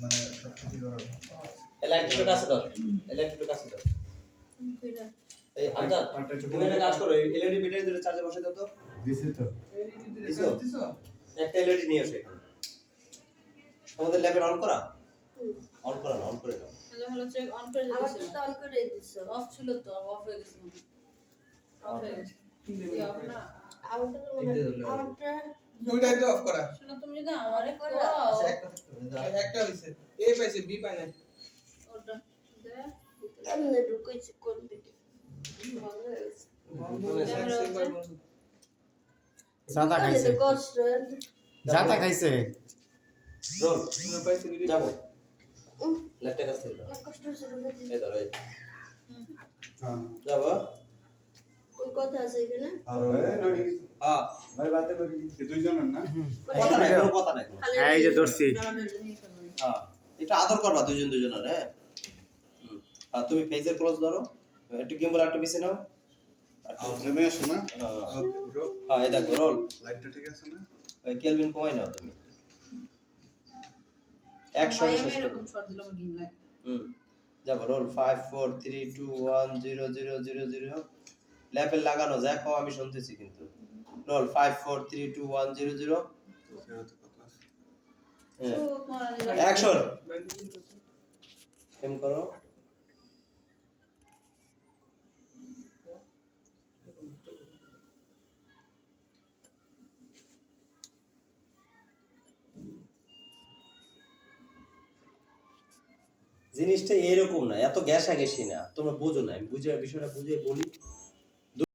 মানে সবকিছু করা ইলেকট্রিক কাছে দাও ইলেকট্রিক কাছে দাও এই আমজাদ তুমি একটা কাজ করো এলইডি ব্যাটারি দুটো চার্জে বসে দাও তো দিছি তো দিছো একটা এলইডি নিয়ে এসো এখানে তোমাদের ল্যাবে অন করা অন করা না অন করে দাও হ্যালো হ্যালো চেক অন করে আবার দিয়েছিলাম তো অন করে দিছো অফ ছিল তো অফ হয়ে গেছে অফ হয়ে গেছে অফ না আমারটা তো মনে হয় আমারটা দুইটাই তো অফ করা শোনো তুমি যদি আমারে করো একটা হইছে এ পাইছে বি পায় না ওটা দে এমনি ঢুকাইছে কোন দিকে ভালো হয়েছে জাতা খাইছে কষ্ট জাতা খাইছে রোল পাইছে যাবো ল্যাপটপ কাছে দাও কষ্ট হয়েছে ঢুকাইছে এই ধরো এই হ্যাঁ যাবো ওই কথা আছে এখানে আর ওই নড়ি হ্যাঁ ভাই বাতে করি দুইজনের না কথা নাই কোনো কথা নাই এই যে ধরছি হ্যাঁ এটা আদর করবা দুজন দুজনের হ্যাঁ আর তুমি ফেজের ক্লোজ ধরো একটু গিম্বল একটু পিছে নাও নেমে আসো না হ্যাঁ এই দেখো রোল লাইটটা ঠিক আছে না ওই কেলভিন কমাই নাও তুমি 100 ভাই শেষ আমি করো এরকম শর্ট দিলাম গিম লাইক যাবো রোল 5 4 3 2 1 0 0 0 0 ল্যাপেল লাগানো যায় কও আমি শুনতেছি কিন্তু রোল 5 4 3 2 1 0 0 অ্যাকশন এম করো জিনিসটা এরকম না এত গ্যাসা গেছি না তোমরা বোঝো না আমি বুঝে বিষয়টা বুঝে বলি